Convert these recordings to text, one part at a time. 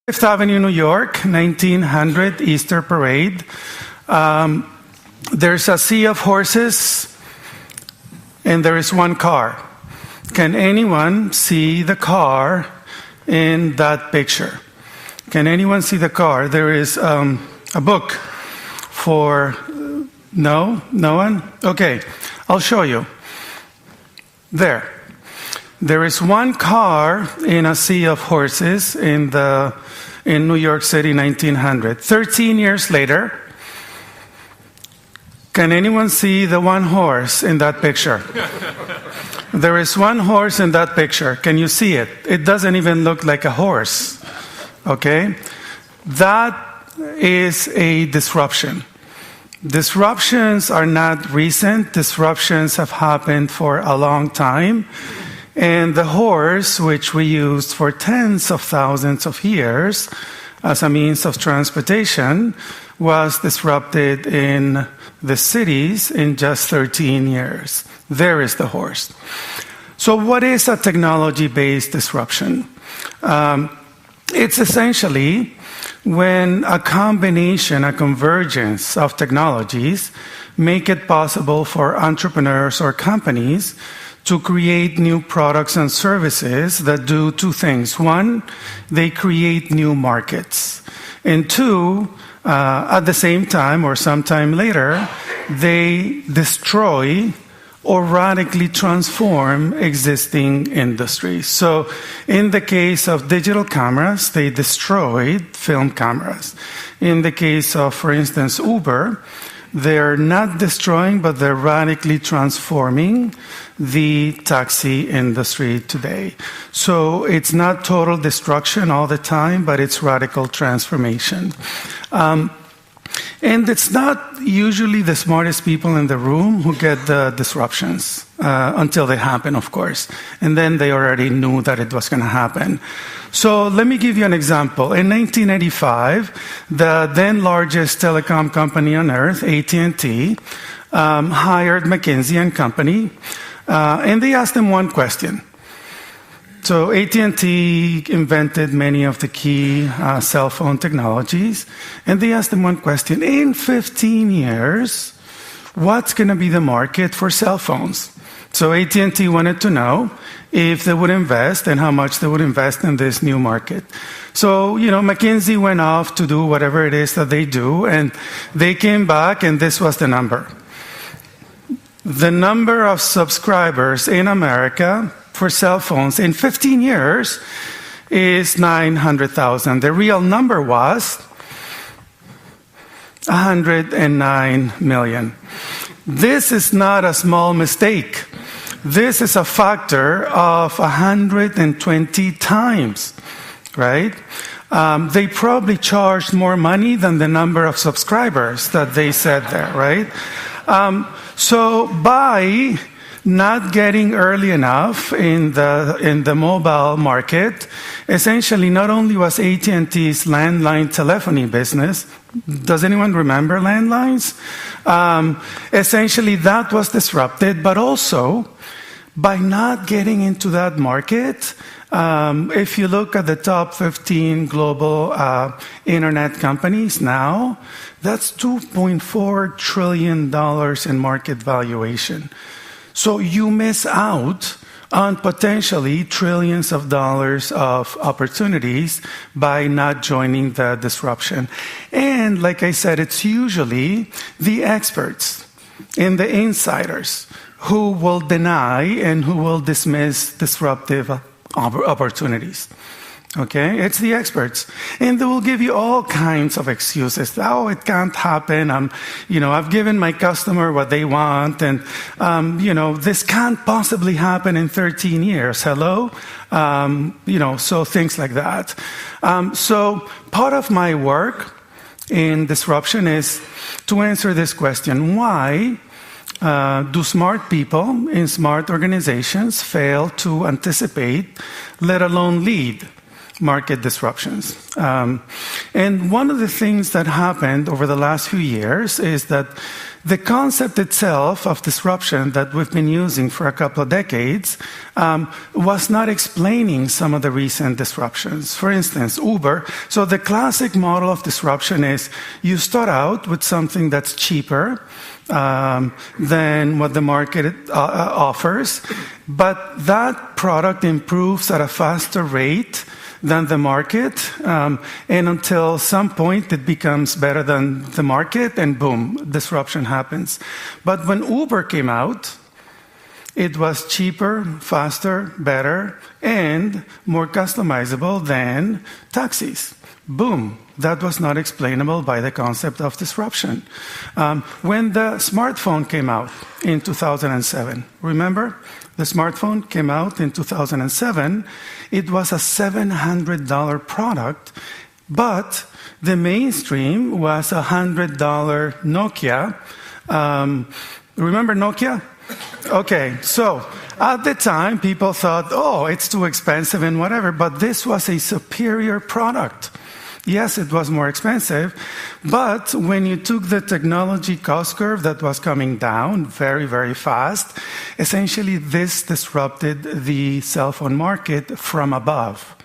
Fifth Avenue, New York, 1900 Easter Parade. There's a sea of horses, and there is one car. Can anyone see the car in that picture? Can anyone see the car? There is a book for... No? No one? Okay, I'll show you. There. There is one car in a sea of horses in New York City, 1900. 13 years later, can anyone see the one horse in that picture? There is one horse in that picture. Can you see it? It doesn't even look like a horse. Okay? That is a disruption. Disruptions are not recent. Disruptions have happened for a long time. And the horse, which we used for tens of thousands of years as a means of transportation, was disrupted in the cities in just 13 years. There is the horse. So what is a technology-based disruption? It's essentially when a combination, a convergence of technologies make it possible for entrepreneurs or companies to create new products and services that do two things. One, they create new markets. And two, at the same time or sometime later, they destroy or radically transform existing industries. So in the case of digital cameras, they destroyed film cameras. In the case of, for instance, Uber, they're not destroying, but they're radically transforming the taxi industry today. So it's not total destruction all the time, but it's radical transformation. And it's not usually the smartest people in the room who get the disruptions until they happen, of course. And then they already knew that it was going to happen. So let me give you an example. In 1985, the then largest telecom company on earth, AT&T, hired McKinsey & Company, and they asked them one question. So AT&T invented many of the key cell phone technologies, and they asked them one question. In 15 years, what's going to be the market for cell phones? So AT&T wanted to know if they would invest and how much they would invest in this new market. So, McKinsey went off to do whatever it is that they do, and they came back, and this was the number. The number of subscribers in America for cell phones in 15 years is 900,000. The real number was 109 million. This is not a small mistake. This is a factor of 120 times, right? They probably charged more money than the number of subscribers that they said there, right? So by not getting early enough in the mobile market, essentially not only was AT&T's landline telephony business, does anyone remember landlines? Essentially that was disrupted, but also by not getting into that market, if you look at the top 15 global internet companies now, that's $2.4 trillion in market valuation. So you miss out on potentially trillions of dollars of opportunities by not joining the disruption. And like I said, it's usually the experts and the insiders who will deny and who will dismiss disruptive opportunities. Okay, it's the experts, and they will give you all kinds of excuses. Oh, it can't happen. I've given my customer what they want, and this can't possibly happen in 13 years. Hello, so things like that. So part of my work in disruption is to answer this question: why do smart people in smart organizations fail to anticipate, let alone lead, market disruptions. And one of the things that happened over the last few years is that the concept itself of disruption that we've been using for a couple of decades was not explaining some of the recent disruptions. For instance, Uber. So the classic model of disruption is you start out with something that's cheaper than what the market offers, but that product improves at a faster rate than the market, and until some point it becomes better than the market, and boom, disruption happens. But when Uber came out, it was cheaper, faster, better, and more customizable than taxis. Boom. That was not explainable by the concept of disruption. When the smartphone came out in 2007, remember? The smartphone came out in 2007. It was a $700 product, but the mainstream was a $100 Nokia. Remember Nokia? Okay, so at the time, people thought, oh, it's too expensive and whatever, but this was a superior product. Yes, it was more expensive, but when you took the technology cost curve that was coming down very, very fast, essentially this disrupted the cell phone market from above.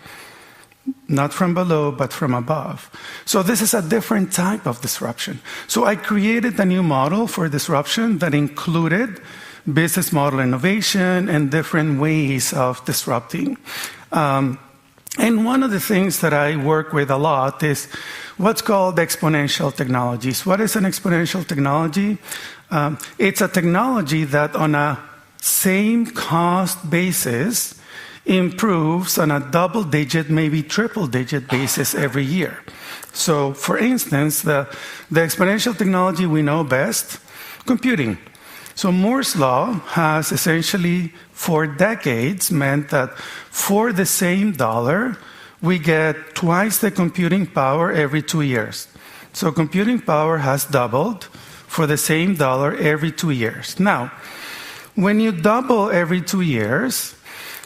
Not from below, but from above. So this is a different type of disruption. So I created a new model for disruption that included business model innovation and different ways of disrupting. And one of the things that I work with a lot is what's called exponential technologies. What is an exponential technology? It's a technology that on a same cost basis improves on a double-digit, maybe triple-digit basis every year. So, for instance, the exponential technology we know best, computing. So Moore's law has essentially, for decades, meant that for the same dollar, we get twice the computing power every 2 years. So computing power has doubled for the same dollar every 2 years. Now, when you double every 2 years,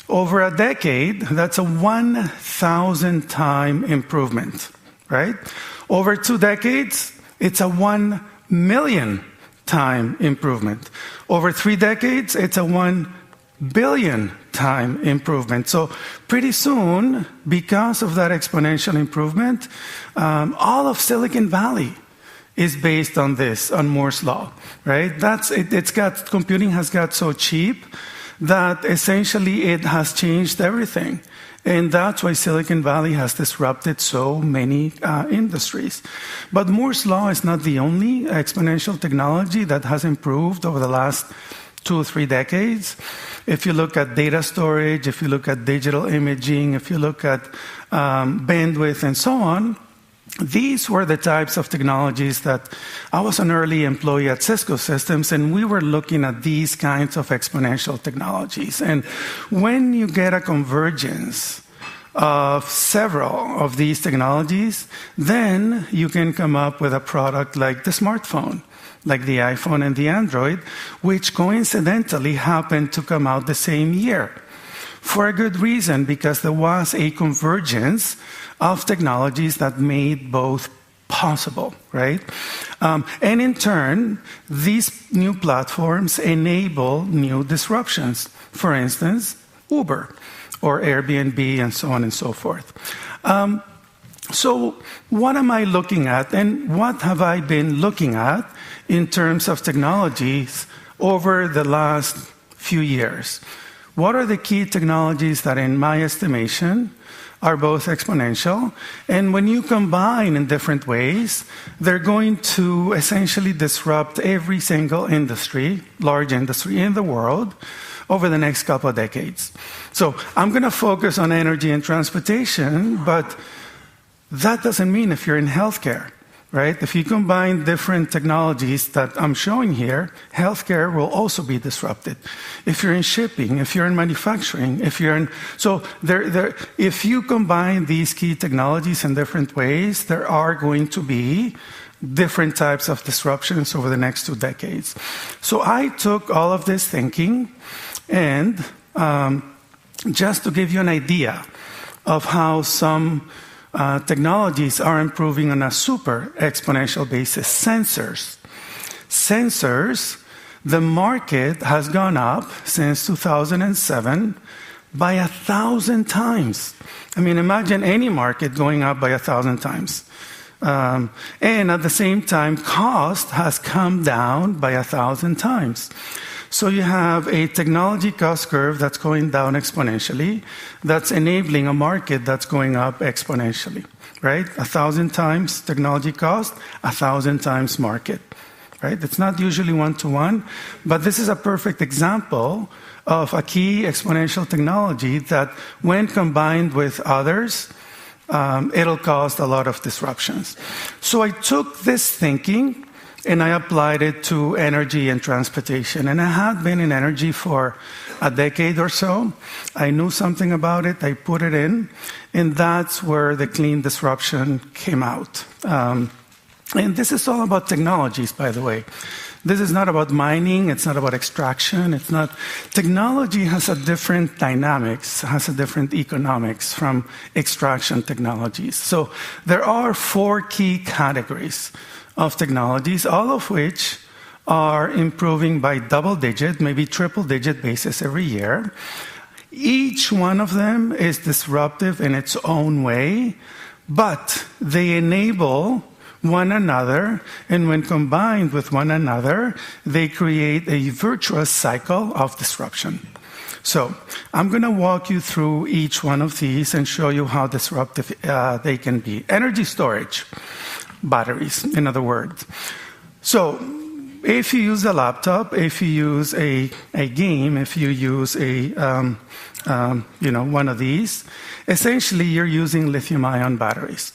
over a decade, that's a 1,000-time improvement, right? Over 2 decades, it's a 1 million time improvement. Over 3 decades, it's a 1 billion time improvement. So pretty soon, because of that exponential improvement, all of Silicon Valley is based on this, on Moore's law, right? Computing has got so cheap that essentially it has changed everything. And that's why Silicon Valley has disrupted so many industries. But Moore's law is not the only exponential technology that has improved over the last 2 or 3 decades. If you look at data storage, if you look at digital imaging, if you look at bandwidth and so on, these were the types of technologies that I was an early employee at Cisco Systems, and we were looking at these kinds of exponential technologies. And when you get a convergence of several of these technologies, then you can come up with a product like the smartphone, like the iPhone and the Android, which coincidentally happened to come out the same year. For a good reason, because there was a convergence of technologies that made both possible, right? And in turn, these new platforms enable new disruptions. For instance, Uber or Airbnb and so on and so forth. So what am I looking at, and what have I been looking at in terms of technologies over the last few years? What are the key technologies that, in my estimation, are both exponential? And when you combine in different ways, they're going to essentially disrupt every single industry, large industry in the world, over the next couple of decades. So I'm going to focus on energy and transportation, but that doesn't mean if you're in healthcare, right? If you combine different technologies that I'm showing here, healthcare will also be disrupted. If you're in shipping, if you're in manufacturing, if you combine these key technologies in different ways, there are going to be different types of disruptions over the next 2 decades. So I took all of this thinking and just to give you an idea of how some technologies are improving on a super exponential basis. Sensors, the market has gone up since 2007 by 1,000 times. I mean, imagine any market going up by 1,000 times. And at the same time, cost has come down by 1,000 times. So you have a technology cost curve that's going down exponentially, that's enabling a market that's going up exponentially, right? 1,000 times technology cost, 1,000 times market, right? It's not usually one-to-one, but this is a perfect example of a key exponential technology that, when combined with others, it'll cause a lot of disruptions. So I took this thinking and I applied it to energy and transportation. And I had been in energy for a decade or so. I knew something about it, I put it in, and that's where the clean disruption came out. And this is all about technologies, by the way. This is not about mining, it's not about extraction, it's not. Technology has a different dynamics, has a different economics from extraction technologies. So there are 4 key categories of technologies, all of which are improving by double-digit, maybe triple-digit basis every year. Each one of them is disruptive in its own way, but they enable one another, and when combined with one another, they create a virtuous cycle of disruption. So I'm going to walk you through each one of these and show you how disruptive they can be. Energy storage, batteries, in other words. So if you use a laptop, if you use a game, if you use one of these, essentially you're using lithium-ion batteries.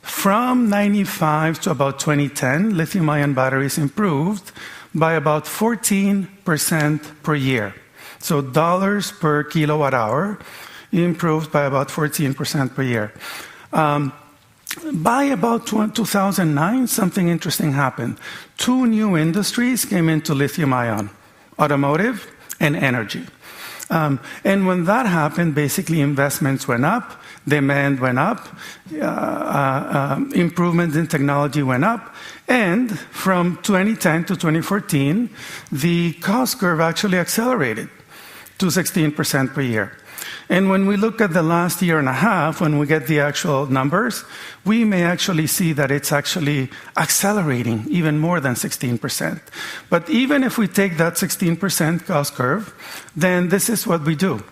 From 95 to about 2010, lithium-ion batteries improved by about 14% per year. So dollars per kilowatt hour improved by about 14% per year. By about 2009, something interesting happened. 2 new industries came into lithium-ion, automotive and energy. And when that happened, basically investments went up, demand went up, improvements in technology went up, and from 2010 to 2014, the cost curve actually accelerated to 16% per year. And when we look at the last year and a half, when we get the actual numbers, we may actually see that it's actually accelerating even more than 16%. But even if we take that 16% cost curve, then this is what we do.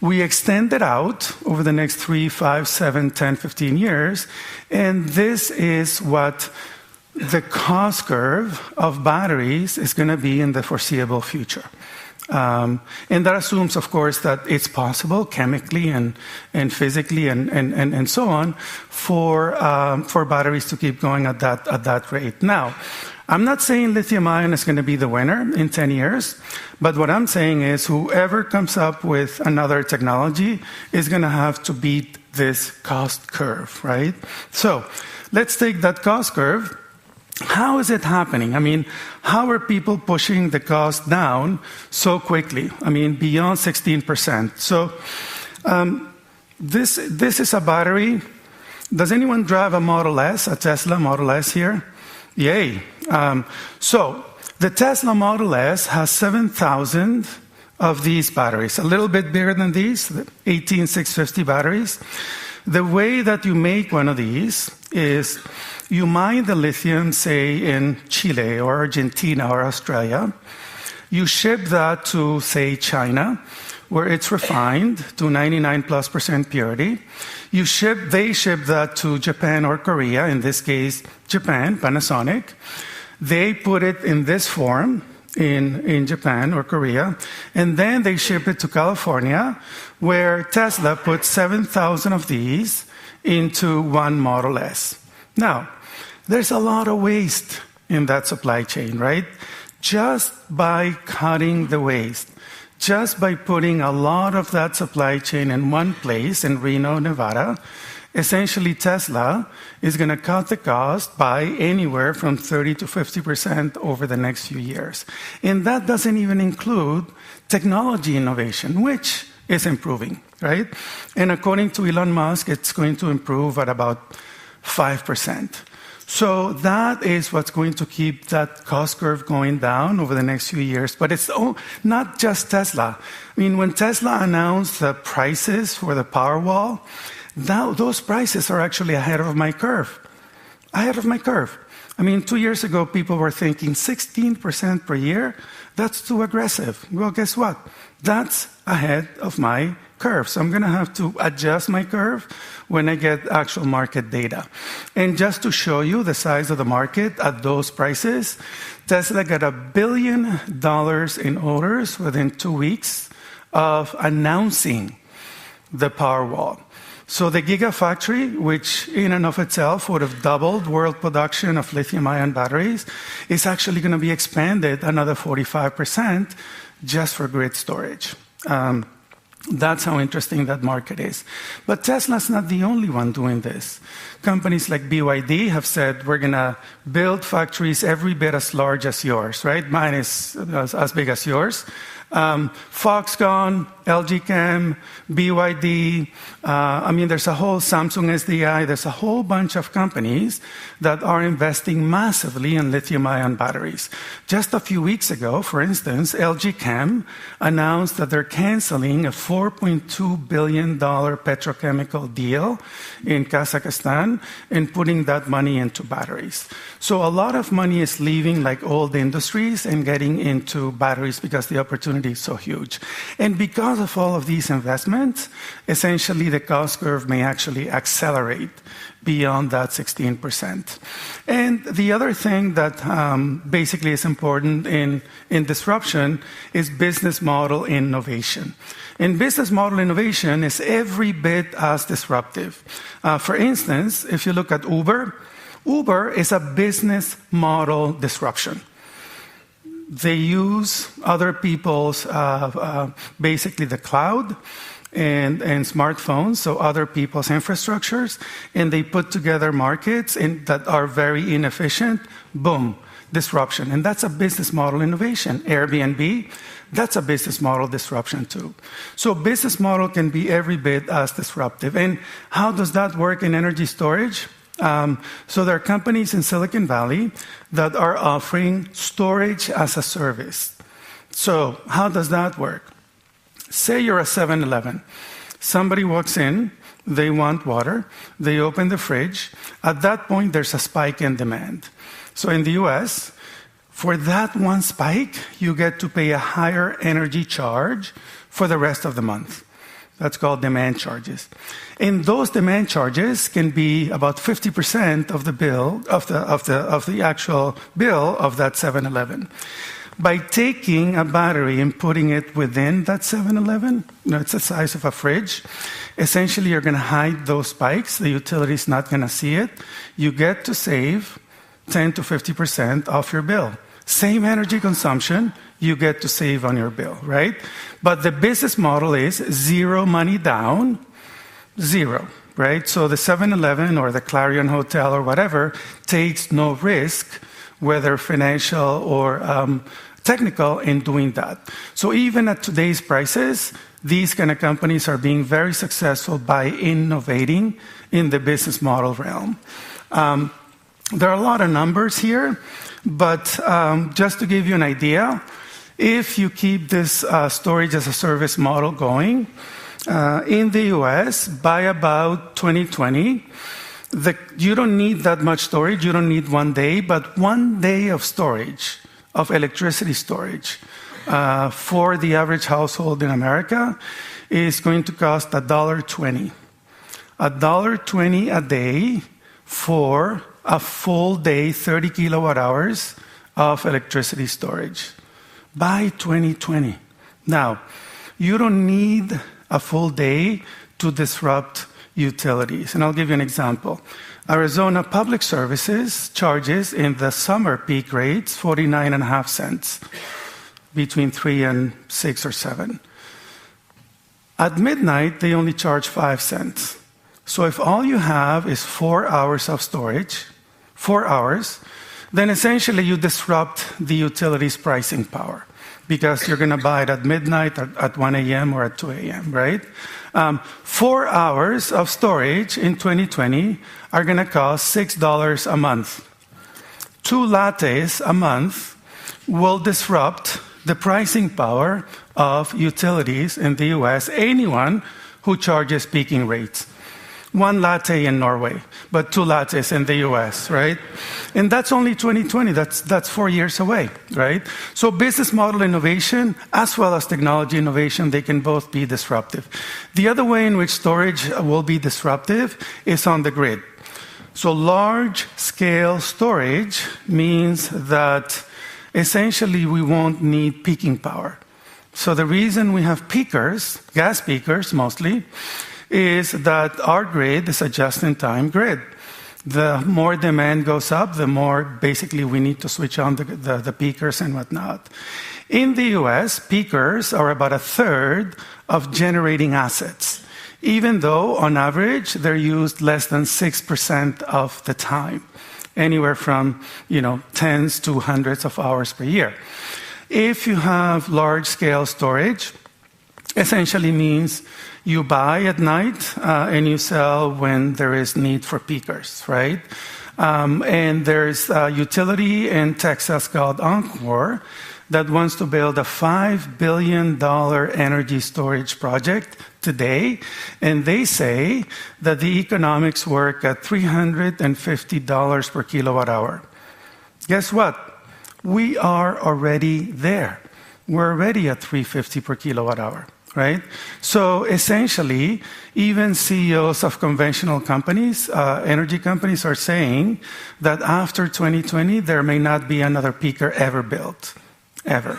We extend it out over the next 3, 5, 7, 10, 15 years, and this is what the cost curve of batteries is going to be in the foreseeable future. And that assumes, of course, that it's possible chemically and physically and so on for batteries to keep going at that rate. Now, I'm not saying lithium-ion is going to be the winner in 10 years, but what I'm saying is whoever comes up with another technology is going to have to beat this cost curve, right? So let's take that cost curve. How is it happening? I mean, how are people pushing the cost down so quickly? I mean, beyond 16%. So this is a battery. Does anyone drive a Model S, a Tesla Model S here? Yay. So the Tesla Model S has 7,000 of these batteries, a little bit bigger than these, the 18650 batteries. The way that you make one of these is you mine the lithium, say, in Chile or Argentina or Australia. You ship that to, say, China, where it's refined to 99+% purity. They ship that to Japan or Korea, in this case, Japan, Panasonic. They put it in this form in Japan or Korea, and then they ship it to California, where Tesla put 7,000 of these into one Model S. Now, there's a lot of waste in that supply chain, right? Just by cutting the waste, just by putting a lot of that supply chain in one place in Reno, Nevada, essentially Tesla is going to cut the cost by anywhere from 30 to 50% over the next few years. And that doesn't even include technology innovation, which is improving, right? And according to Elon Musk, it's going to improve at about 5%. So that is what's going to keep that cost curve going down over the next few years. But it's not just Tesla. I mean, when Tesla announced the prices for the Powerwall, those prices are actually ahead of my curve. Ahead of my curve. I mean, 2 years ago, people were thinking 16% per year, that's too aggressive. Well, guess what? That's ahead of my curve. So I'm going to have to adjust my curve when I get actual market data. And just to show you the size of the market at those prices, Tesla got $1 billion in orders within 2 weeks of announcing the Powerwall. So the Gigafactory, which in and of itself would have doubled world production of lithium-ion batteries, is actually going to be expanded another 45% just for grid storage. That's how interesting that market is. But Tesla's not the only one doing this. Companies like BYD have said, we're going to build factories every bit as large as yours, right? Mine is as big as yours. Foxconn, LG Chem, BYD, there's a whole Samsung SDI, there's a whole bunch of companies that are investing massively in lithium-ion batteries. Just a few weeks ago, for instance, LG Chem announced that they're canceling a $4.2 billion petrochemical deal in Kazakhstan and putting that money into batteries. So a lot of money is leaving like old industries and getting into batteries because the opportunity is so huge. And because of all of these investments, essentially the cost curve may actually accelerate beyond that 16%. And the other thing that basically is important in disruption is business model innovation. And business model innovation is every bit as disruptive. For instance, if you look at Uber, Uber is a business model disruption. They use other people's, basically the cloud and smartphones, so other people's infrastructures, and they put together markets that are very inefficient. Boom, disruption. And that's a business model innovation. Airbnb, that's a business model disruption too. So business model can be every bit as disruptive. And how does that work in energy storage? So there are companies in Silicon Valley that are offering storage as a service. So how does that work? Say you're a 7-Eleven. Somebody walks in, they want water, they open the fridge. At that point, there's a spike in demand. So in the US, for that one spike, you get to pay a higher energy charge for the rest of the month. That's called demand charges. And those demand charges can be about 50% of the bill, of the actual bill of that 7-Eleven. By taking a battery and putting it within that 7-Eleven, it's the size of a fridge, essentially you're going to hide those spikes. The utility's not going to see it. You get to save 10 to 50% off your bill. Same energy consumption, you get to save on your bill, right? But the business model is zero money down, zero, right? So the 7-Eleven or the Clarion Hotel or whatever takes no risk, whether financial or technical, in doing that. So even at today's prices, these kind of companies are being very successful by innovating in the business model realm. There are a lot of numbers here, but just to give you an idea, if you keep this storage as a service model going, in the US, by about 2020, you don't need that much storage, you don't need 1 day, but 1 day of storage, of electricity storage, for the average household in America is going to cost $1.20. $1.20 a day for a full day, 30 kilowatt hours of electricity storage by 2020. Now, you don't need a full day to disrupt utilities. And I'll give you an example. Arizona Public Services charges in the summer peak rates 49.5 cents, between 3 and 6 or 7. At midnight, they only charge 5 cents. So if all you have is 4 hours of storage, 4 hours, then essentially you disrupt the utility's pricing power. because you're going to buy it at midnight, at 1 a.m. or at 2 a.m., right? 4 hours of storage in 2020 are going to cost $6 a month. 2 lattes a month will disrupt the pricing power of utilities in the US, anyone who charges peaking rates. 1 latte in Norway, but 2 lattes in the US, right? And that's only 2020. That's 4 years away, right? So business model innovation as well as technology innovation, they can both be disruptive. The other way in which storage will be disruptive is on the grid. So large-scale storage means that essentially we won't need peaking power. So the reason we have peakers, gas peakers mostly, is that our grid is a just-in-time grid. The more demand goes up, the more basically we need to switch on the peakers and whatnot. In the US, peakers are about a third of generating assets, even though on average they're used less than 6% of the time, anywhere from tens to hundreds of hours per year. If you have large-scale storage, essentially means you buy at night and you sell when there is need for peakers, right? And there's a utility in Texas called Encore that wants to build a $5 billion energy storage project today, and they say that the economics work at $350 per kilowatt hour. Guess what? We are already there. We're already at $350 per kilowatt hour. Right? So essentially, even CEOs of conventional companies, energy companies, are saying that after 2020, there may not be another peaker ever built, ever.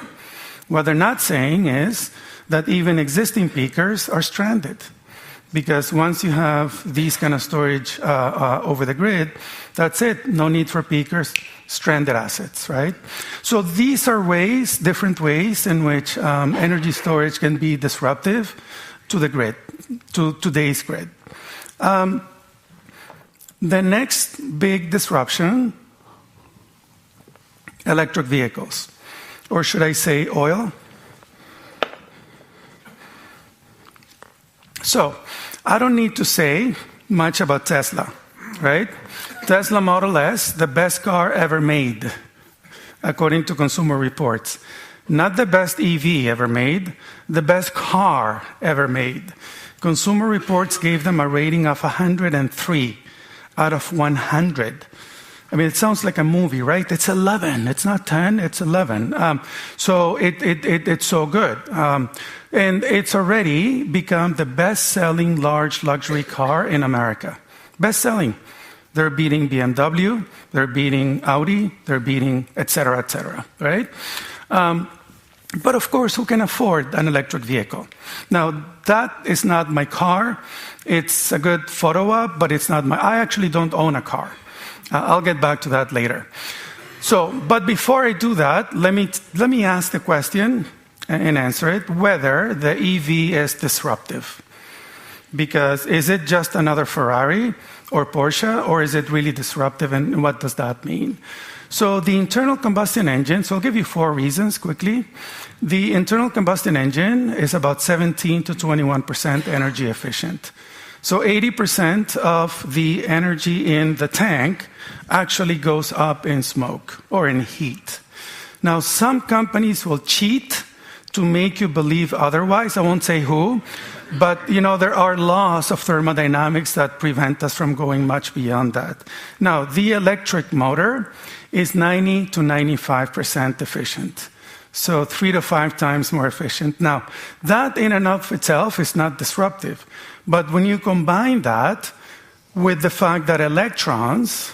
What they're not saying is that even existing peakers are stranded. Because once you have these kind of storage over the grid, that's it. No need for peakers, stranded assets, right? So these are ways, different ways in which energy storage can be disruptive to the grid, to today's grid. The next big disruption, electric vehicles, or should I say oil? So, I don't need to say much about Tesla, right? Tesla Model S, the best car ever made, according to Consumer Reports. Not the best EV ever made, the best car ever made. Consumer Reports gave them a rating of 103 out of 100. I mean, it sounds like a movie, right? It's 11. It's not 10, it's 11. So it's so good. And it's already become the best-selling large luxury car in America. Best-selling. They're beating BMW, they're beating Audi, they're beating et cetera, right? But of course, who can afford an electric vehicle? Now, that is not my car. It's a good photo op, but it's not I actually don't own a car. I'll get back to that later. So, but before I do that, let me ask the question and answer it, whether the EV is disruptive. Because is it just another Ferrari or Porsche, or is it really disruptive, and what does that mean? So the internal combustion engine, so I'll give you 4 reasons quickly. The internal combustion engine is about 17 to 21% energy efficient. So 80% of the energy in the tank actually goes up in smoke or in heat. Now, some companies will cheat to make you believe otherwise. I won't say who, but there are laws of thermodynamics that prevent us from going much beyond that. Now, the electric motor is 90 to 95% efficient. So 3 to 5 times more efficient. Now, that in and of itself is not disruptive. But when you combine that with the fact that electrons,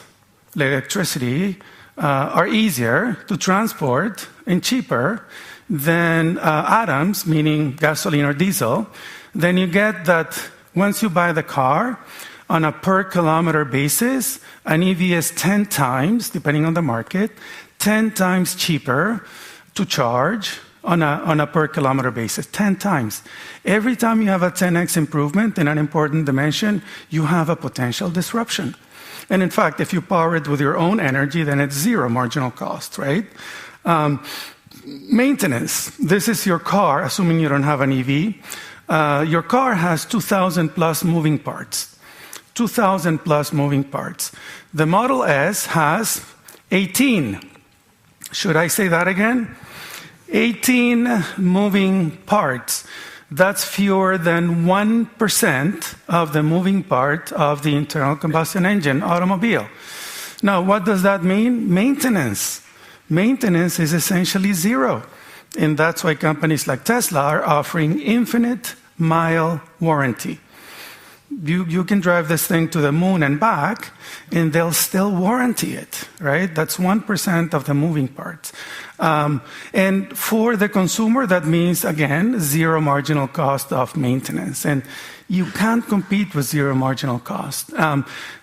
electricity, are easier to transport and cheaper than atoms, meaning gasoline or diesel, then you get that once you buy the car, on a per kilometer basis, an EV is 10 times, depending on the market, 10 times cheaper to charge on a per kilometer basis, 10 times. Every time you have a 10x improvement in an important dimension, you have a potential disruption. And in fact, if you power it with your own energy, then it's zero marginal cost, right? Maintenance. This is your car, assuming you don't have an EV. Your car has 2,000 plus moving parts. 2,000 plus moving parts. The Model S has 18. Should I say that again? 18 moving parts. That's fewer than 1% of the moving part of the internal combustion engine automobile. Now, what does that mean? Maintenance. Maintenance is essentially zero. And that's why companies like Tesla are offering infinite mile warranty. You can drive this thing to the moon and back, and they'll still warranty it, right? That's 1% of the moving parts. And for the consumer, that means, again, zero marginal cost of maintenance. And you can't compete with zero marginal cost.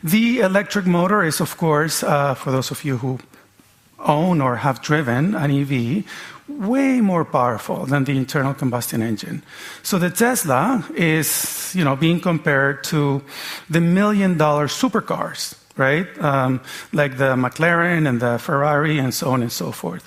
The electric motor is, of course, for those of you who own or have driven an EV, way more powerful than the internal combustion engine. So the Tesla is, being compared to the $1 million supercars, right? Like the McLaren and the Ferrari and so on and so forth.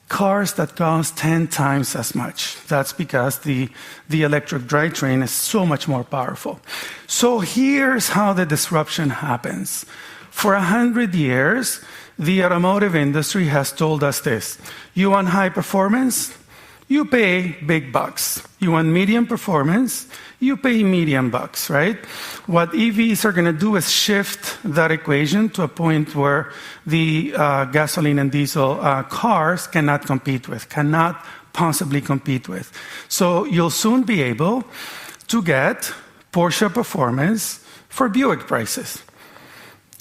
Cars that cost 10 times as much. That's because the electric drivetrain is so much more powerful. So here's how the disruption happens. For 100 years, the automotive industry has told us this. You want high performance? You pay big bucks. You want medium performance? You pay medium bucks, right? What EVs are going to do is shift that equation to a point where the gasoline and diesel cars cannot possibly compete with. So you'll soon be able to get Porsche performance for Buick prices.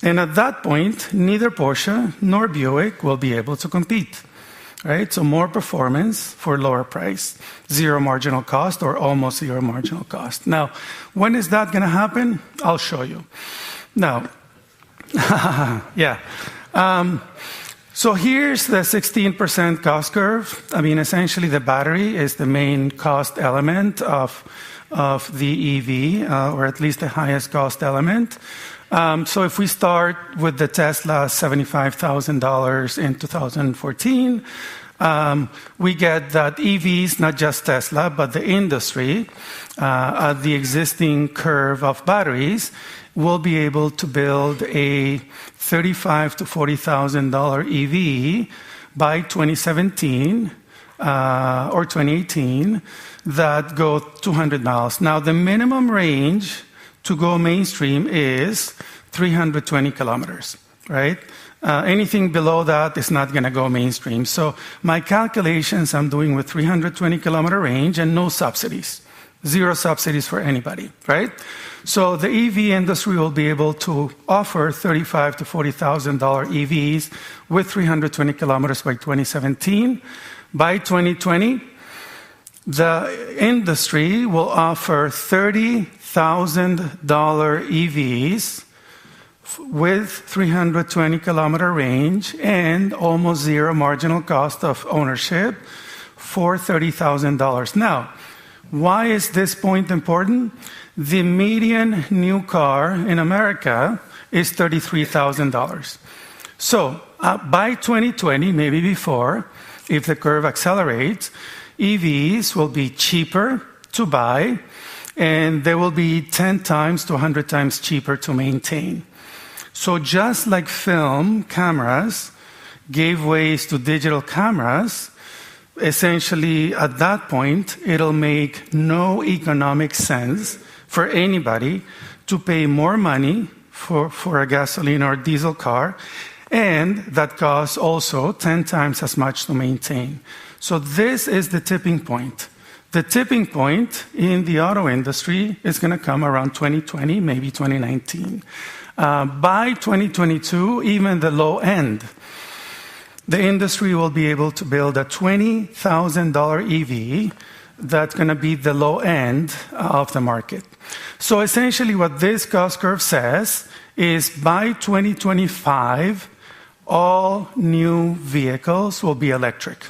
And at that point, neither Porsche nor Buick will be able to compete, right? So more performance for lower price, zero marginal cost or almost zero marginal cost. Now, when is that going to happen? I'll show you. Now, yeah. So here's the 16% cost curve. I mean, essentially the battery is the main cost element of the EV, or at least the highest cost element. So if we start with the Tesla, $75,000 in 2014, we get that EVs, not just Tesla, but the industry, at the existing curve of batteries, will be able to build a $35,000 to $40,000 EV by 2017 or 2018 that go 200 miles. Now, the minimum range to go mainstream is 320 kilometers, right? Anything below that is not going to go mainstream. So my calculations I'm doing with 320 kilometer range and no subsidies. Zero subsidies for anybody, right? So the EV industry will be able to offer $35,000 to $40,000 EVs with 320 kilometers by 2017. By 2020, the industry will offer $30,000 EVs with 320 kilometer range and almost zero marginal cost of ownership for $30,000. Now, why is this point important? The median new car in America is $33,000. So by 2020, maybe before, if the curve accelerates, EVs will be cheaper to buy, and they will be 10 times to 100 times cheaper to maintain. So just like film cameras gave ways to digital cameras, essentially at that point, it'll make no economic sense for anybody to pay more money for a gasoline or diesel car, and that costs also 10 times as much to maintain. So this is the tipping point. The tipping point in the auto industry is going to come around 2020, maybe 2019. By 2022, even the low end, the industry will be able to build a $20,000 EV that's going to be the low end of the market. So essentially what this cost curve says is by 2025, all new vehicles will be electric.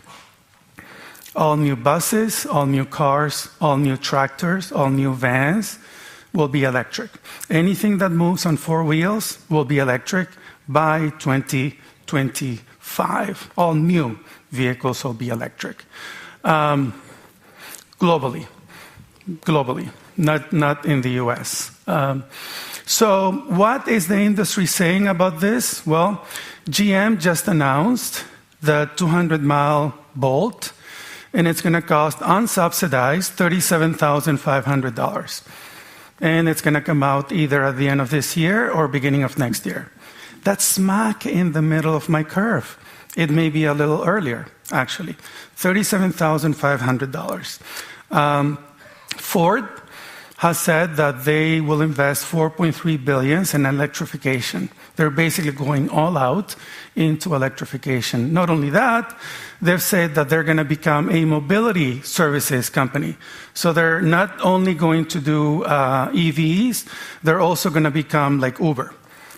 All new buses, all new cars, all new tractors, all new vans will be electric. Anything that moves on four wheels will be electric by 2025. 5 all new vehicles will be electric. Globally, not in the US. So what is the industry saying about this? Well, GM just announced the 200-mile Bolt, and it's going to cost unsubsidized $37,500. And it's going to come out either at the end of this year or beginning of next year. That's smack in the middle of my curve. It may be a little earlier, actually. $37,500. Ford has said that they will invest $4.3 billion in electrification. They're basically going all out into electrification. Not only that, they've said that they're going to become a mobility services company. So they're not only going to do EVs, they're also going to become like Uber.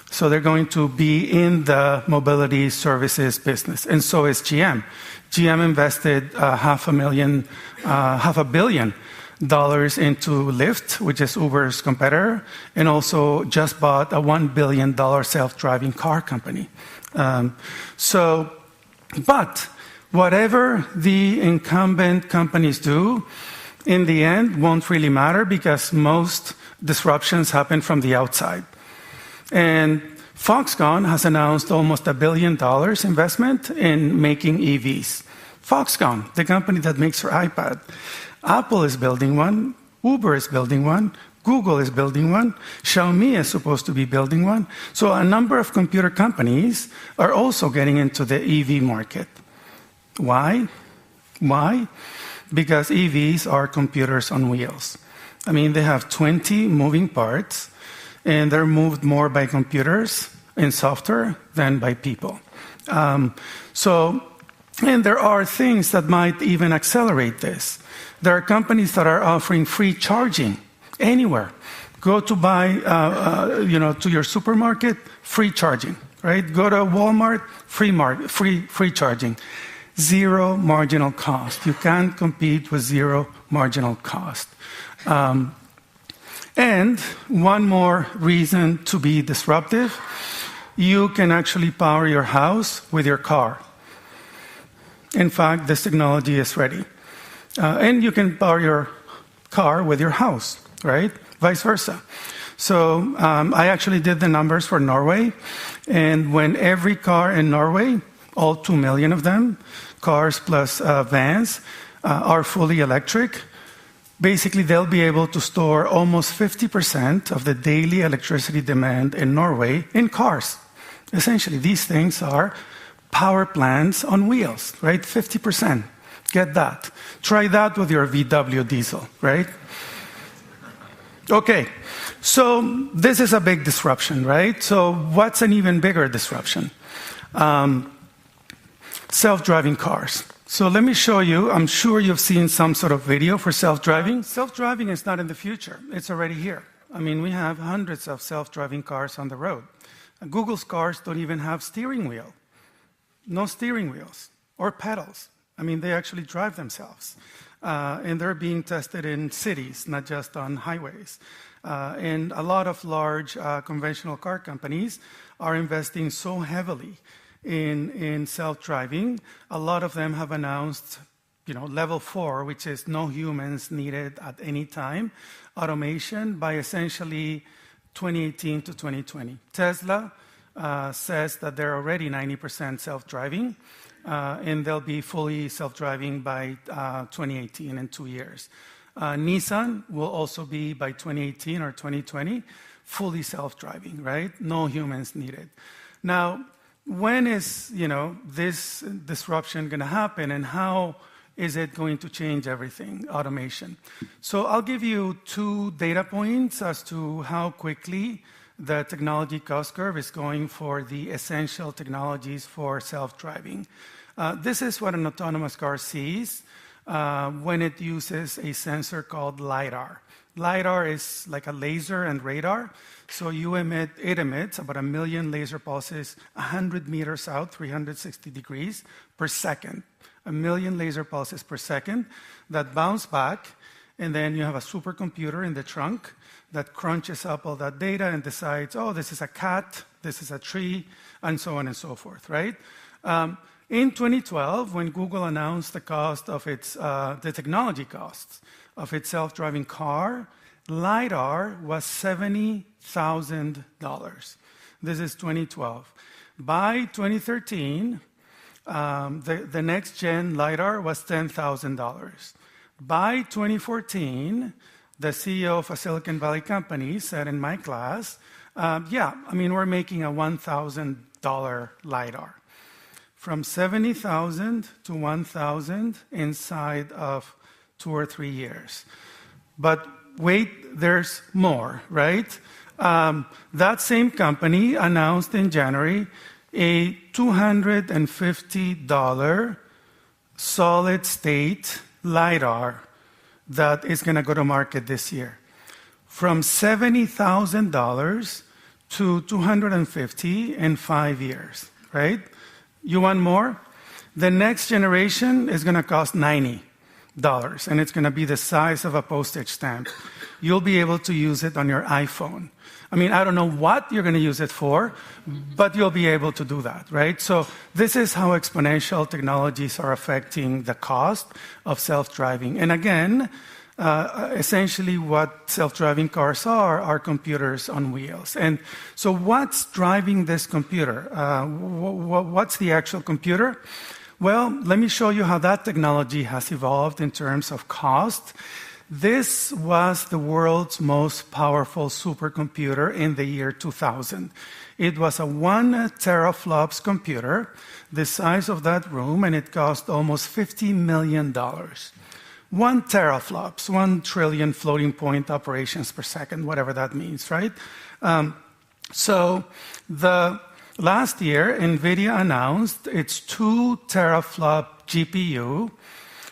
So they're going to be in the mobility services business. And so is GM. GM invested $500 million into Lyft, which is Uber's competitor, and also just bought a $1 billion self-driving car company. But whatever the incumbent companies do, in the end, won't really matter because most disruptions happen from the outside. And Foxconn has announced almost $1 billion investment in making EVs. Foxconn, the company that makes your iPad. Apple is building one, Uber is building one, Google is building one, Xiaomi is supposed to be building one. So a number of computer companies are also getting into the EV market. Why? Why? Because EVs are computers on wheels. I mean, they have 20 moving parts, and they're moved more by computers and software than by people. And there are things that might even accelerate this. There are companies that are offering free charging anywhere. Go to buy, to your supermarket, free charging, right? Go to Walmart, free charging. Zero marginal cost. You can't compete with zero marginal cost. And one more reason to be disruptive, you can actually power your house with your car. In fact, this technology is ready. And you can power your car with your house, right? Vice versa. So I actually did the numbers for Norway, and when every car in Norway, all 2 million of them, cars plus vans, are fully electric, basically they'll be able to store almost 50% of the daily electricity demand in Norway in cars. Essentially, these things are power plants on wheels, right? 50%. Get that. Try that with your VW diesel, right? Okay, so this is a big disruption, right? So what's an even bigger disruption? Self-driving cars. So let me show you. I'm sure you've seen some sort of video for self-driving. Self-driving is not in the future. It's already here. I mean, we have hundreds of self-driving cars on the road. Google's cars don't even have steering wheel. No steering wheels or pedals. I mean, they actually drive themselves. And they're being tested in cities, not just on highways. And a lot of large conventional car companies are investing so heavily in self-driving. A lot of them have announced, level 4, which is no humans needed at any time, automation by essentially 2018 to 2020. Tesla says that they're already 90% self-driving. And they'll be fully self-driving by 2018 in 2 years. Nissan will also be by 2018 or 2020 fully self-driving, right? No humans needed. Now, when is this disruption going to happen, and how is it going to change everything? Automation. So I'll give you 2 data points as to how quickly the technology cost curve is going for the essential technologies for self-driving. This is what an autonomous car sees when it uses a sensor called LiDAR. LiDAR is like a laser and radar. So it emits about 1 million laser pulses 100 meters out, 360 degrees per second. 1 million laser pulses per second that bounce back, and then you have a supercomputer in the trunk that crunches up all that data and decides, oh, this is a cat, this is a tree, and so on and so forth, right? In 2012, when Google announced the cost of the technology costs of its self-driving car, LiDAR was $70,000. This is 2012. By 2013, the next-gen LiDAR was $10,000. By 2014, the CEO of a Silicon Valley company said in my class, we're making a $1,000 LiDAR. From 70,000 to 1,000 inside of 2 or 3 years. But wait, there's more, right? That same company announced in January a $250 solid-state LiDAR that is going to go to market this year. From $70,000 to $250 in 5 years, right? You want more? The next generation is going to cost $90, and it's going to be the size of a postage stamp. You'll be able to use it on your iPhone. I don't know what you're going to use it for, but you'll be able to do that, right? So this is how exponential technologies are affecting the cost of self-driving. And again, essentially what self-driving cars are computers on wheels. And so what's driving this computer? What's the actual computer? Well, let me show you how that technology has evolved in terms of cost. This was the world's most powerful supercomputer in the year 2000. It was a 1 teraflops computer, the size of that room, and it cost almost $50 million. 1 teraflops, 1 trillion floating point operations per second, whatever that means, right? So last year, NVIDIA announced its 2 teraflop GPU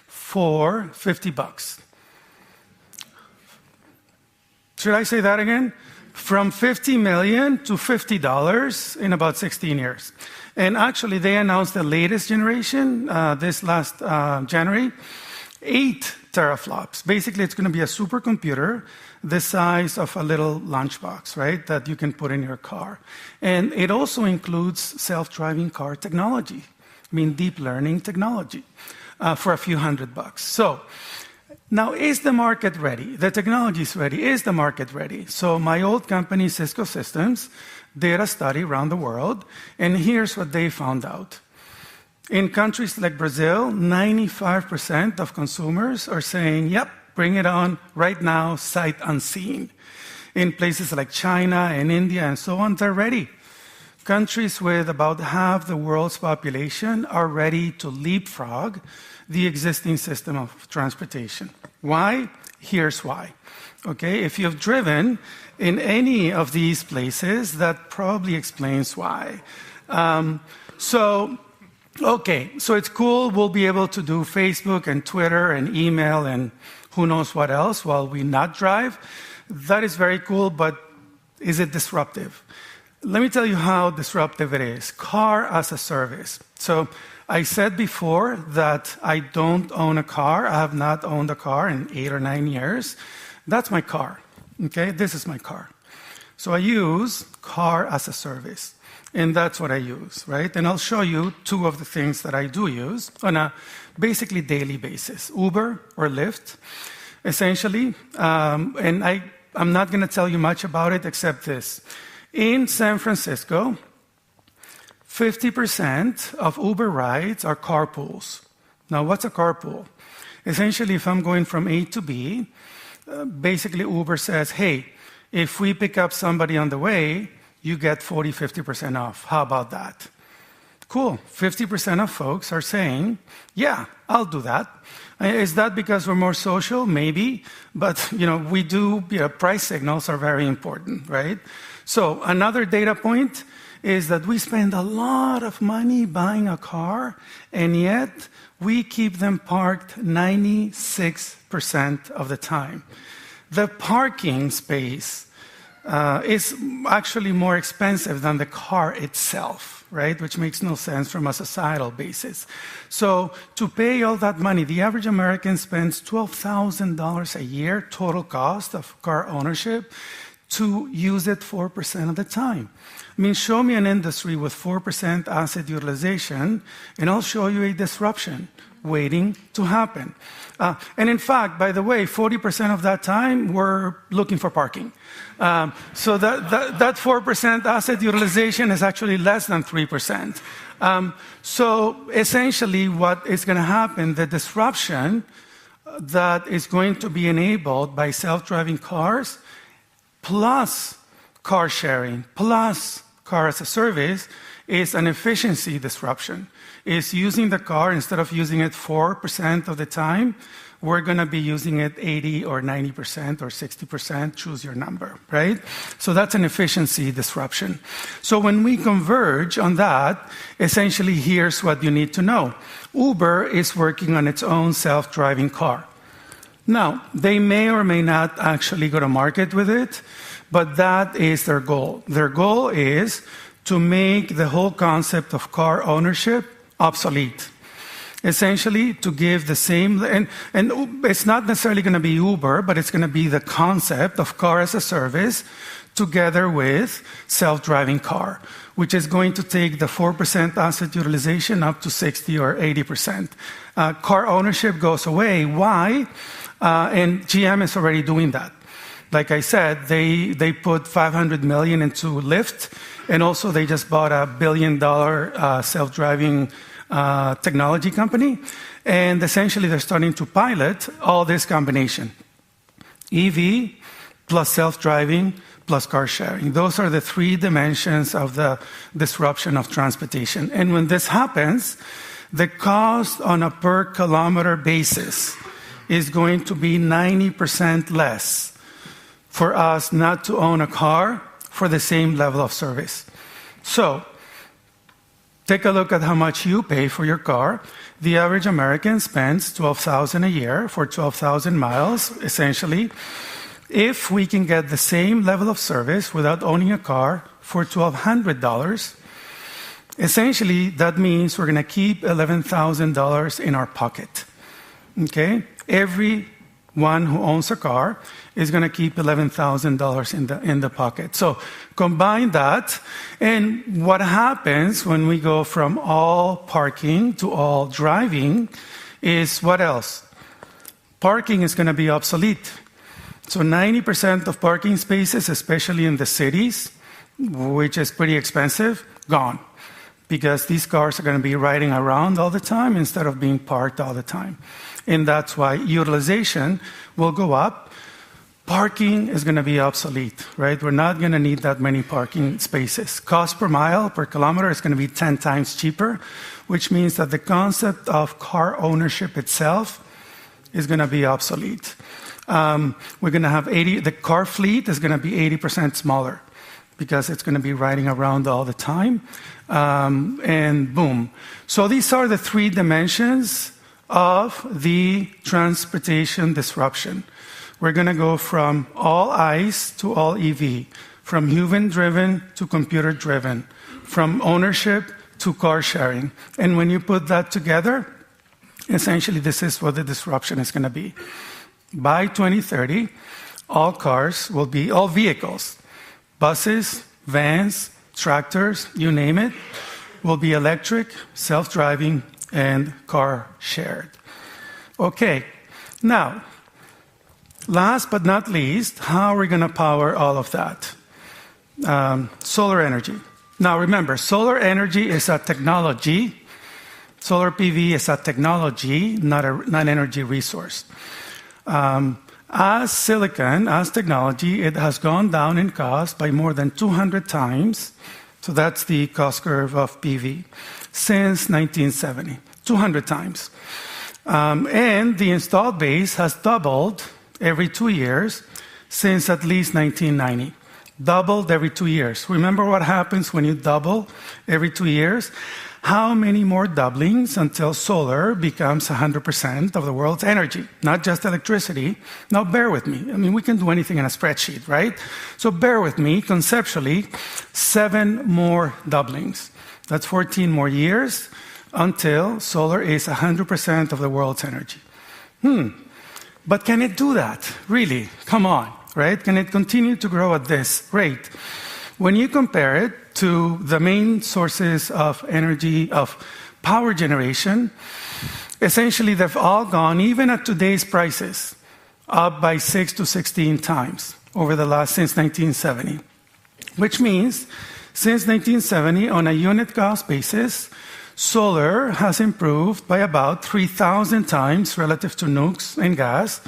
for $50. Should I say that again? From $50 million to $50 in about 16 years. And actually, they announced the latest generation this last January, 8 teraflops. Basically, it's going to be a supercomputer the size of a little lunchbox, right, that you can put in your car. And it also includes self-driving car technology, deep learning technology, for a few $100. So now, is the market ready? The technology is ready. Is the market ready? So my old company, Cisco Systems, did a study around the world, and here's what they found out. In countries like Brazil, 95% of consumers are saying, yep, bring it on right now, sight unseen. In places like China and India and so on, they're ready. Countries with about half the world's population are ready to leapfrog the existing system of transportation. Why? Here's why. Okay, if you've driven in any of these places, that probably explains why. So it's cool. We'll be able to do Facebook and Twitter and email and who knows what else while we not drive. That is very cool, but is it disruptive? Let me tell you how disruptive it is. Car as a service. So I said before that I don't own a car. I have not owned a car in 8 or 9 years. That's my car. Okay, this is my car. So I use car as a service. And that's what I use, right? And I'll show you 2 of the things that I do use on a basically daily basis. Uber or Lyft, essentially. And I'm not going to tell you much about it except this. In San Francisco, 50% of Uber rides are carpools. Now, what's a carpool? Essentially, if I'm going from A to B, basically Uber says, hey, if we pick up somebody on the way, you get 40, 50% off. How about that? Cool. 50% of folks are saying, yeah, I'll do that. Is that because we're more social? Maybe. But, price signals are very important, right? So another data point is that we spend a lot of money buying a car, and yet we keep them parked 96% of the time. The parking space is actually more expensive than the car itself, right? Which makes no sense from a societal basis. So to pay all that money, the average American spends $12,000 a year total cost of car ownership to use it 4% of the time. I mean, show me an industry with 4% asset utilization, and I'll show you a disruption waiting to happen. And in fact, by the way, 40% of that time, we're looking for parking. So that 4% asset utilization is actually less than 3%. So essentially, what is going to happen, the disruption that is going to be enabled by self-driving cars, plus car sharing, plus car as a service, is an efficiency disruption. Is using the car, instead of using it 4% of the time, we're going to be using it 80 or 90% or 60%, choose your number, right? So that's an efficiency disruption. So when we converge on that, essentially here's what you need to know. Uber is working on its own self-driving car. Now, they may or may not actually go to market with it, but that is their goal. Their goal is to make the whole concept of car ownership obsolete. Essentially, to give the same, and it's not necessarily going to be Uber, but it's going to be the concept of car as a service together with self-driving car, which is going to take the 4% asset utilization up to 60 or 80%. Car ownership goes away. Why? And GM is already doing that. Like I said, they put $500 million into Lyft, and also they just bought a $1 billion self-driving technology company. And essentially, they're starting to pilot all this combination. EV plus self-driving plus car sharing. Those are the three dimensions of the disruption of transportation. And when this happens, the cost on a per kilometer basis is going to be 90% less for us not to own a car for the same level of service. So, take a look at how much you pay for your car. The average American spends $12,000 a year for 12,000 miles, essentially. If we can get the same level of service without owning a car for $1,200, essentially that means we're going to keep $11,000 in our pocket. Okay? Everyone who owns a car is going to keep $11,000 in the pocket. So combine that, and what happens when we go from all parking to all driving is what else? Parking is going to be obsolete. So 90% of parking spaces, especially in the cities, which is pretty expensive, gone. Because these cars are going to be riding around all the time instead of being parked all the time. And that's why utilization will go up. Parking is going to be obsolete, right? We're not going to need that many parking spaces. Cost per mile, per kilometer is going to be 10 times cheaper, which means that the concept of car ownership itself is going to be obsolete. We're going to have the car fleet is going to be 80% smaller because it's going to be riding around all the time. And boom. So these are the three dimensions of the transportation disruption. We're going to go from all ICE to all EV, from human-driven to computer-driven, from ownership to car sharing. And when you put that together, essentially this is what the disruption is going to be. By 2030, all vehicles, buses, vans, tractors, you name it, will be electric, self-driving, and car shared. Okay, now, last but not least, how are we going to power all of that? Solar energy. Now remember, solar energy is a technology. Solar PV is a technology, not an energy resource. As silicon, as technology, it has gone down in cost by more than 200 times. So that's the cost curve of PV since 1970, 200 times. And the installed base has doubled every 2 years since at least 1990. Doubled every 2 years. Remember what happens when you double every 2 years? How many more doublings until solar becomes 100% of the world's energy? Not just electricity. Now bear with me. I mean, we can do anything in a spreadsheet, right? So bear with me. Conceptually, 7 more doublings. That's 14 more years until solar is 100% of the world's energy. But can it do that? Really? Come on, right? Can it continue to grow at this rate? when you compare it to the main sources of energy, of power generation, essentially they've all gone, even at today's prices, up by 6 to 16 times since 1970. Which means, since 1970, on a unit cost basis, solar has improved by about 3,000 times relative to nukes and gas,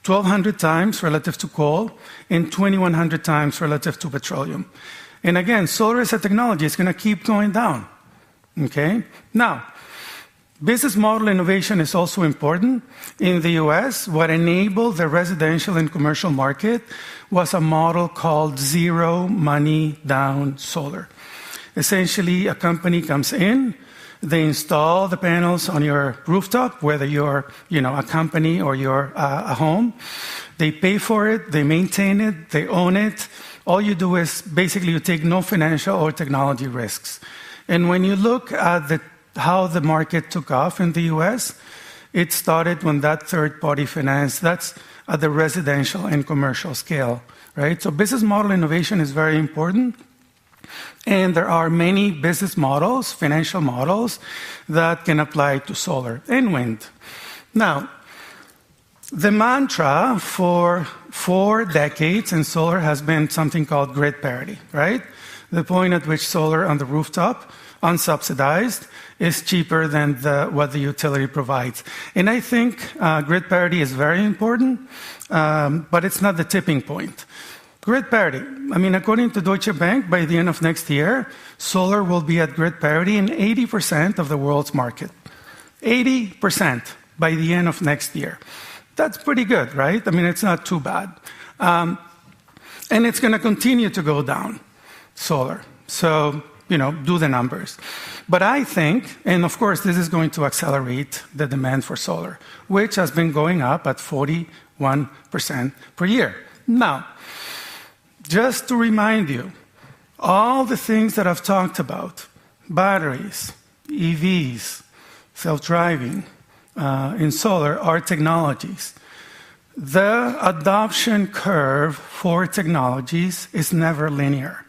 1,200 times relative to coal, and 2,100 times relative to petroleum. And again, solar as a technology is going to keep going down. Okay? Now, business model innovation is also important. In the US, what enabled the residential and commercial market was a model called zero money down solar. Essentially, a company comes in, they install the panels on your rooftop, whether you're a company or you're a home. They pay for it, they maintain it, they own it. All you do is basically you take no financial or technology risks. And when you look at how the market took off in the US, it started when that third-party finance, that's at the residential and commercial scale, right? So business model innovation is very important. And there are many business models, financial models, that can apply to solar and wind. Now, the mantra for 4 decades in solar has been something called grid parity, right? The point at which solar on the rooftop, unsubsidized, is cheaper than what the utility provides. And I think grid parity is very important, but it's not the tipping point. Grid parity. I mean, according to Deutsche Bank, by the end of next year, solar will be at grid parity in 80% of the world's market. 80% by the end of next year. That's pretty good, right? I mean, it's not too bad. And it's going to continue to go down, solar. So, do the numbers. But I think, and of course, this is going to accelerate the demand for solar, which has been going up at 41% per year. Now, just to remind you, all the things that I've talked about, batteries, EVs, self-driving, in solar are technologies. The adoption curve for technologies is never linear.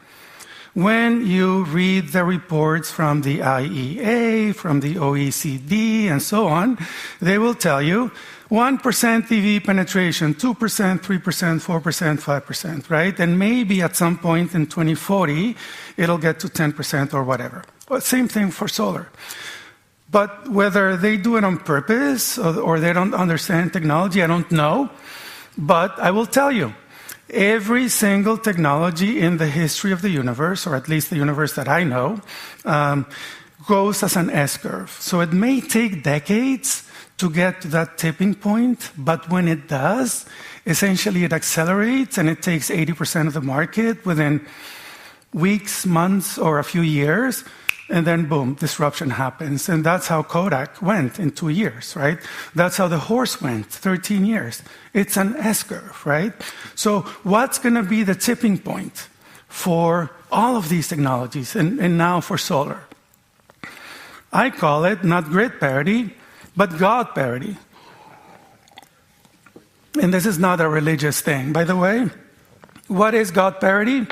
When you read the reports from the IEA, from the OECD, and so on, they will tell you 1% EV penetration, 2%, 3%, 4%, 5%, right? And maybe at some point in 2040, it'll get to 10% or whatever. But same thing for solar. But whether they do it on purpose or they don't understand technology, I don't know. But I will tell you, every single technology in the history of the universe, or at least the universe that I know, goes as an S-curve. So it may take decades to get to that tipping point, but when it does, essentially it accelerates and it takes 80% of the market within weeks, months, or a few years, and then boom, disruption happens. And that's how Kodak went in 2 years, right? That's how the horse went, 13 years. It's an S-curve, right? So what's going to be the tipping point for all of these technologies and now for solar? I call it not grid parity, but God parity. And this is not a religious thing, by the way. What is God parity?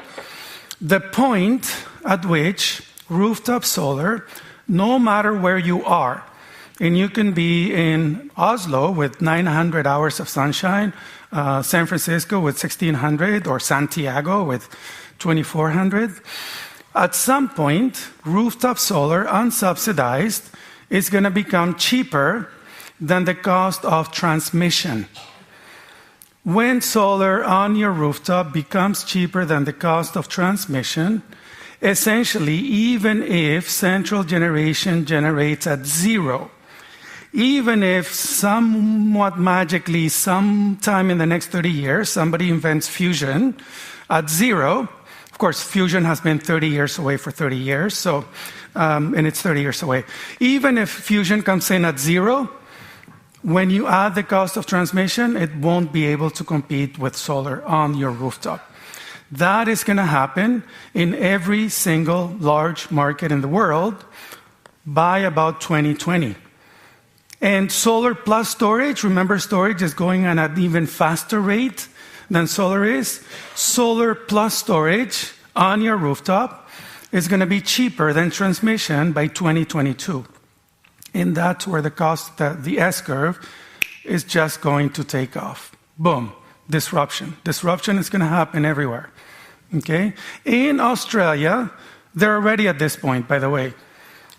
The point at which rooftop solar, no matter where you are, and you can be in Oslo with 900 hours of sunshine, San Francisco with 1,600, or Santiago with 2,400. At some point, rooftop solar, unsubsidized, is going to become cheaper than the cost of transmission. When solar on your rooftop becomes cheaper than the cost of transmission, essentially, even if central generation generates at zero, even if somewhat magically, sometime in the next 30 years, somebody invents fusion at zero, of course, fusion has been 30 years away for 30 years, so, and it's 30 years away. Even if fusion comes in at zero, when you add the cost of transmission, it won't be able to compete with solar on your rooftop. That is going to happen in every single large market in the world by about 2020. And solar plus storage, remember storage is going at an even faster rate than solar is. Solar plus storage on your rooftop is going to be cheaper than transmission by 2022. And that's where the cost, the S-curve, is just going to take off. Boom, disruption. Disruption is going to happen everywhere. Okay? In Australia, they're already at this point, by the way.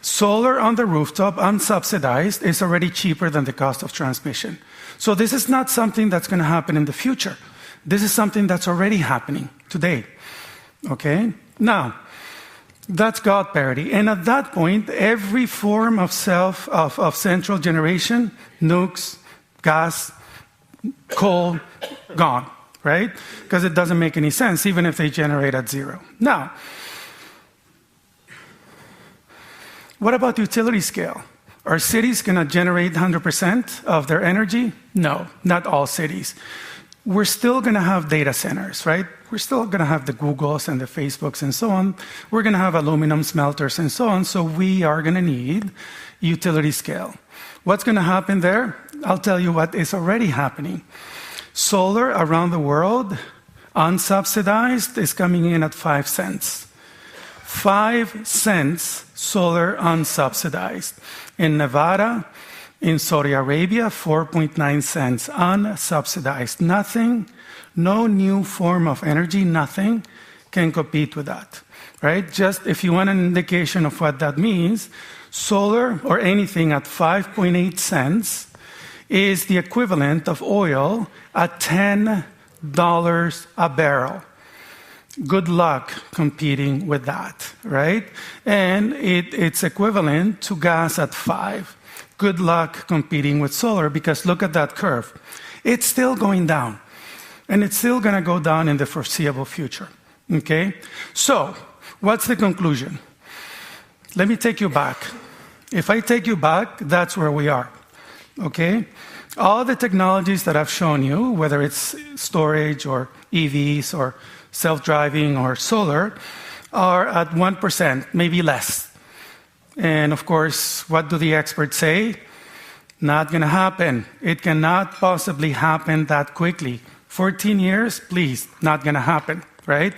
Solar on the rooftop, unsubsidized, is already cheaper than the cost of transmission. So this is not something that's going to happen in the future. This is something that's already happening today. Okay? Now, that's God parity. And at that point, every form of central generation, nukes, gas, coal, gone, right? Because it doesn't make any sense, even if they generate at zero. Now, what about utility scale? Are cities going to generate 100% of their energy? No, not all cities. We're still going to have data centers, right? We're still going to have the Googles and the Facebooks and so on. We're going to have aluminum smelters and so on. So we are going to need utility scale. What's going to happen there? I'll tell you what is already happening. Solar around the world, unsubsidized, is coming in at 5 cents. 5 cents solar unsubsidized. In Nevada, in Saudi Arabia, 4.9 cents unsubsidized. Nothing, no new form of energy, nothing can compete with that, right? Just if you want an indication of what that means, solar or anything at 5.8 cents is the equivalent of oil at $10 a barrel. Good luck competing with that, right? And it's equivalent to gas at 5. Good luck competing with solar, because look at that curve. It's still going down, and it's still going to go down in the foreseeable future, okay? So, what's the conclusion? Let me take you back. If I take you back, that's where we are, okay? All the technologies that I've shown you, whether it's storage or EVs or self-driving or solar, are at 1%, maybe less. And of course, what do the experts say? Not going to happen. It cannot possibly happen that quickly. 14 years, please, not going to happen, right?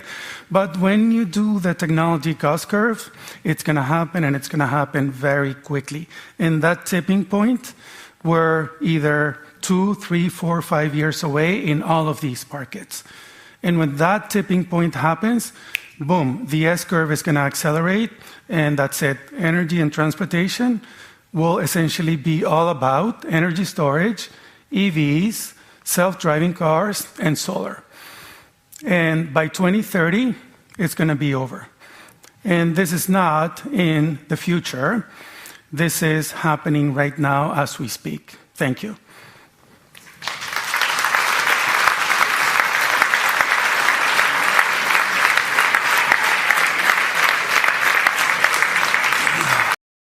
But when you do the technology cost curve, it's going to happen, and it's going to happen very quickly. In that tipping point, we're either 2, 3, 4, 5 years away in all of these markets. And when that tipping point happens, boom, the S-curve is going to accelerate, and that's it. Energy and transportation will essentially be all about energy storage, EVs, self-driving cars, and solar. And by 2030, it's going to be over. And this is not in the future. This is happening right now as we speak. Thank you.